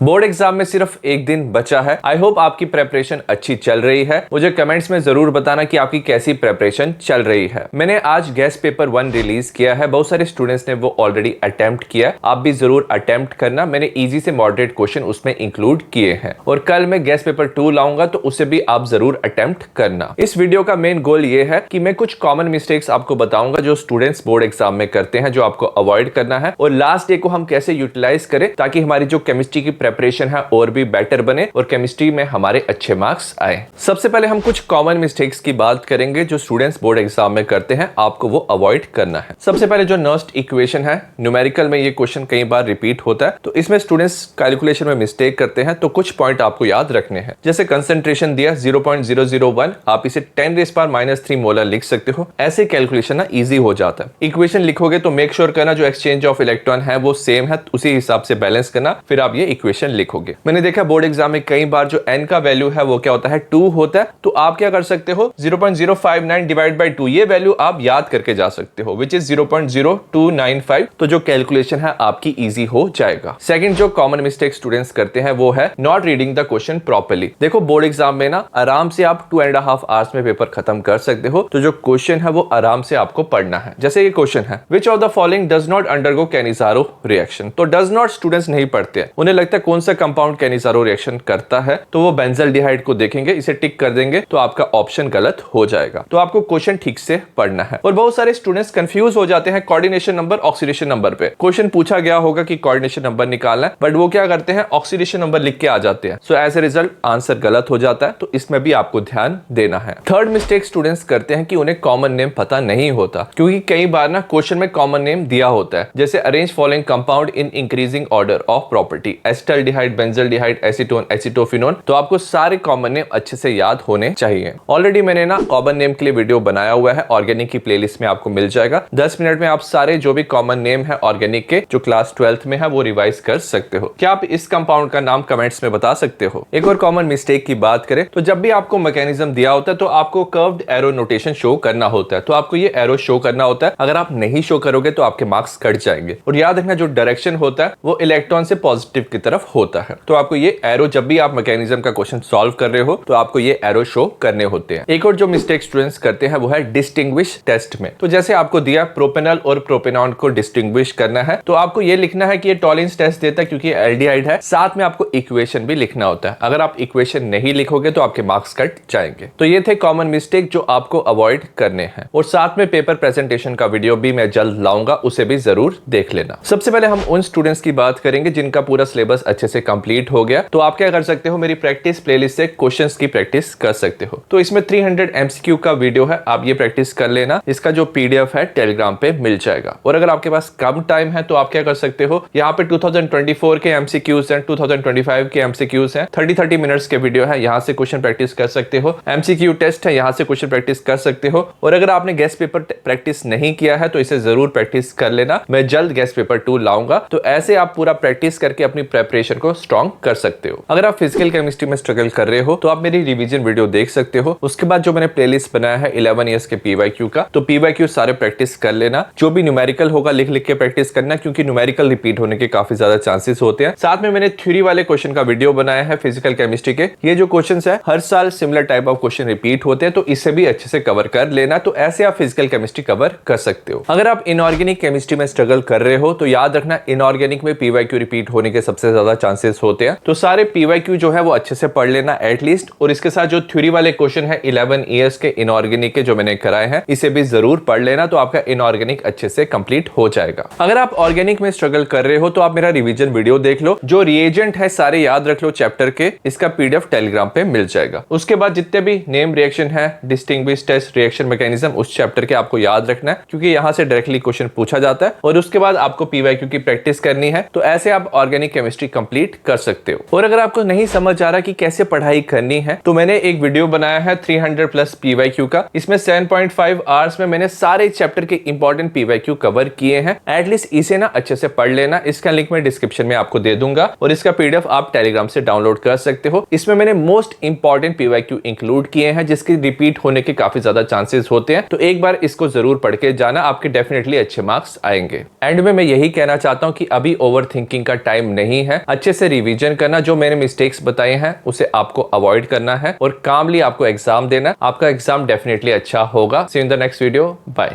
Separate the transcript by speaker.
Speaker 1: Board exam में सिर्फ एक दिन बचा है। आई होप आपकी प्रेपरेशन अच्छी चल रही है। मुझे कमेंट्स में जरूर बताना कि आपकी कैसी प्रेपरेशन चल रही है। मैंने आज गेस्ट पेपर 1 रिलीज किया है। बहुत सारे स्टूडेंट्स ने वो ऑलरेडी अटेम्प्ट किया। आप भी जरूर अटेम्प्ट करना। मैंने इजी से मॉडरेट क्वेश्चन उसमें इंक्लूड किए हैं और कल मैं गेस्ट पेपर 2 लाऊंगा तो उसे भी आप जरूर अटेम्प्ट करना। इस वीडियो का मेन गोल ये है कि मैं कुछ कॉमन मिस्टेक्स आपको बताऊंगा जो स्टूडेंट्स बोर्ड एग्जाम में करते हैं, जो आपको अवॉइड करना है और लास्ट डे को हम कैसे यूटिलाइज करें ताकि हमारी जो केमिस्ट्री की प्रेपरेशन है और भी बेटर बने और केमिस्ट्री में हमारे अच्छे मार्क्स आए। सबसे पहले हम कुछ कॉमन मिस्टेक्स की बात करेंगे जो स्टूडेंट्स बोर्ड एग्जाम में करते हैं, आपको वो अवॉइड करना है। सबसे पहले जो नर्स्ट इक्वेशन है, न्यूमेरिकल में ये क्वेश्चन कई बार रिपीट होता है तो इसमें स्टूडेंट्स कैलकुलेशन में मिस्टेक करते हैं। तो कुछ पॉइंट आपको याद रखने हैं। जैसे कंसंट्रेशन दिया 0.001, आप इसे 10⁻³ मोलर लिख सकते हो। ऐसे कैलकुलेशन ना इजी हो जाता है। इक्वेशन लिखोगे तो मेक श्योर करना जो एक्सचेंज ऑफ इलेक्ट्रॉन है वो सेम है, उसी हिसाब से बैलेंस करना, फिर आप ये इक्वेशन लिखोगे। मैंने देखा बोर्ड एग्जाम में कई बार जो n का वैल्यू है वो क्या होता है 2 होता है। तो आप क्या कर सकते हो 0.059 डिवाइड बाय 2 ये वैल्यू आप याद करके जा सकते हो विच इज 0.0295। तो जो कैलकुलेशन है आपकी इजी हो जाएगा। सेकंड जो कॉमन मिस्टेक स्टूडेंट्स करते हैं वो है not reading the question properly. देखो बोर्ड एग्जाम में ना आराम से आप 2.5 आवर्स में पेपर खत्म कर सकते हो। तो जो क्वेश्चन है वो आराम से आपको पढ़ना है। जैसे ये क्वेश्चन है which of the following does not undergo Cannizzaro reaction. तो डज नॉट स्टूडेंट्स नहीं पढ़ते हैं, उन्हें लगता है कौन सा कंपाउंड कैनिजारो रिएक्शन करता है तो वो बेंजल्डिहाइड को देखेंगे, इसे टिक कर देंगे तो आपका ऑप्शन गलत हो जाएगा। तो आपको क्वेश्चन ठीक से पढ़ना है। और बहुत सारे स्टूडेंट्स कंफ्यूज हो जाते हैं कोऑर्डिनेशन नंबर ऑक्सीडेशन नंबर पे। क्वेश्चन पूछा गया होगा कि कोऑर्डिनेशन नंबर निकालना है बट वो क्या करते हैं ऑक्सीडेशन नंबर लिख के आ जाते हैं। So as a result answer गलत हो जाता है। तो इसमें भी आपको ध्यान देना है। थर्ड मिस्टेक स्टूडेंट्स करते हैं कि उन्हें कॉमन नेम पता नहीं होता, क्योंकि कई बार ना क्वेश्चन में कॉमन नेम दिया होता है। जैसे arrange following compound in increasing order of property, acetaldehyde, benzaldehyde, acetone, acetophenone. तो आपको सारे कॉमन नेम अच्छे से याद होने चाहिए। ऑलरेडी मैंने ना कॉमन नेम के लिए वीडियो बनाया हुआ है, ऑर्गेनिक की प्लेलिस्ट में आपको मिल जाएगा। 10 मिनट में आप सारे जो भी कॉमन नेम है ऑर्गेनिक के जो क्लास 12th में है वो रिवाइज कर सकते हो। क्या आप इस कंपाउंड का नाम कमेंट्स में बता सकते हो? एक और कॉमन मिस्टेक की बात करें तो जब भी आपको मैकेनिज्म दिया होता है तो आपको कर्व्ड एरो नोटेशन शो करना होता है। तो आपको ये एरो शो करना होता है। अगर आप नहीं शो करोगे तो आपके मार्क्स कट जाएंगे। और याद रखना जो डायरेक्शन होता है वो इलेक्ट्रॉन से पॉजिटिव की तरफ होता है। तो आपको ये एरो जब भी आप मैकेनिज्म का क्वेश्चन सॉल्व कर रहे हो तो आपको ये एरो शो करने होते हैं। एक और जो मिस्टेक स्टूडेंट्स करते हैं वो है डिस्टिंग्विश टेस्ट में। तो जैसे आपको दिया प्रोपेनॉल और प्रोपेनॉन को डिस्टिंग्विश करना है तो आपको ये लिखना है कि ये टॉलिंस टेस्ट देता है क्योंकि एल्डिहाइड है। साथ में आपको इक्वेशन भी लिखना होता है। अगर आप इक्वेशन नहीं लिखोगे तो आपके मार्क्स कट जाएंगे। तो ये थे कॉमन मिस्टेक जो आपको अवॉइड करने हैं। और साथ में पेपर प्रेजेंटेशन का वीडियो भी मैं जल्द लाऊंगा, उसे भी जरूर देख लेना। सबसे पहले हम उन स्टूडेंट्स की बात करेंगे जिनका पूरा सिलेबस अच्छे से कंप्लीट हो गया। तो आप क्या कर सकते हो, मेरी प्रैक्टिस प्लेलिस्ट से क्वेश्चंस की प्रैक्टिस कर सकते हो। तो इसमें 300 MCQ का वीडियो है, आप ये प्रैक्टिस कर लेना। इसका जो PDF है टेलीग्राम पे मिल जाएगा। और अगर आपके पास कम टाइम है तो आप क्या कर सकते हो, यहाँ पे 2024 के MCQs हैं, 2025 के MCQs हैं, 30 मिनट्स के वीडियो है, यहाँ से क्वेश्चन प्रैक्टिस कर सकते हो। MCQ टेस्ट है, यहाँ से क्वेश्चन प्रैक्टिस कर सकते हो। और अगर आपने गेस्ट पेपर प्रैक्टिस नहीं किया है तो इसे जरूर प्रैक्टिस कर लेना। मैं जल्द गेस्ट पेपर 2 लाऊंगा। तो ऐसे आप पूरा प्रैक्टिस करके अपनी प्रेपरेशन को स्ट्रॉन्ग कर सकते हो। अगर आप फिजिकल केमिस्ट्री में स्ट्रगल कर रहे हो तो आप मेरी रिवीजन वीडियो देख सकते हो। उसके बाद जो मैंने प्लेलिस्ट बनाया है 11 इयर्स के PYQ का, तो PYQ सारे प्रैक्टिस कर लेना। जो भी न्यूमेरिकल होगा लिख लिख के प्रैक्टिस करना, क्योंकि न्यूमेरिकल रिपीट होने के काफी ज्यादा चांसेस होते हैं। साथ में मैंने थ्योरी वाले क्वेश्चन का वीडियो बनाया है फिजिकल केमिस्ट्री के। ये जो क्वेश्चन है हर साल similar type of question repeat होते हैं, तो इसे भी अच्छे से कवर कर लेना। तो ऐसे आप फिजिकल केमिस्ट्री कवर कर सकते हो। अगर आप इनऑर्गेनिक केमिस्ट्री में स्ट्रगल कर रहे हो तो याद रखना इनऑर्गेनिक में PYQ रिपीट होने के सबसे ज्यादा चांसेस होते हैं। तो सारे PYQ जो है वो अच्छे से पढ़ लेना एटलीस्ट। और इसके साथ जो थ्योरी वाले क्वेश्चन है 11 इयर्स के इनऑर्गेनिक के जो मैंने कराए हैं इसे भी जरूर पढ़ लेना। तो आपका इनऑर्गेनिक अच्छे से कंप्लीट हो जाएगा। अगर आप ऑर्गेनिक में स्ट्रगल कर रहे हो तो आप मेरा रिवीजन वीडियो देख लो। जो रिएजेंट है सारे याद रख लो चैप्टर के, इसका PDF टेलीग्राम पे मिल जाएगा। उसके बाद जितने भी नेम रिएक्शन है, डिस्टिंग्विश टेस्ट, रिएक्शन मैकेनिज्म, उस चैप्टर के आपको याद रखना है क्योंकि यहाँ से डायरेक्टली क्वेश्चन पूछा जाता है। और उसके बाद आपको PYQ की प्रैक्टिस करनी है। तो ऐसे आप ऑर्गेनिक केमिस्ट्री कंप्लीट कर सकते हो। और अगर आपको नहीं समझ आ रहा कि कैसे पढ़ाई करनी है तो मैंने एक वीडियो बनाया है 300+ PYQ का। इसमें 7.5 आवर्स में मैंने सारे चैप्टर के इंपॉर्टेंट PYQ कवर किए हैं। एटलीस्ट इसे ना अच्छे से पढ़ लेना। इसका लिंक मैं डिस्क्रिप्शन में आपको दे दूंगा और इसका PDF आप टेलीग्राम से डाउनलोड कर सकते हो। इसमें मैंने मोस्ट इंपॉर्टेंट PYQ इंक्लूड किए हैं जिसके रिपीट होने के काफी ज्यादा चांसेस होते हैं। तो एक बार इसको जरूर पढ़ के जाना, आपके डेफिनेटली अच्छे मार्क्स आएंगे। एंड में मैं यही कहना चाहता हूं कि अभी ओवर थिंकिंग का टाइम नहीं है। अच्छे से रिवीजन करना, जो मैंने मिस्टेक्स बताए हैं उसे आपको अवॉइड करना है और कामली आपको एग्जाम देना। आपका एग्जाम डेफिनेटली अच्छा होगा। See you in the next video, bye.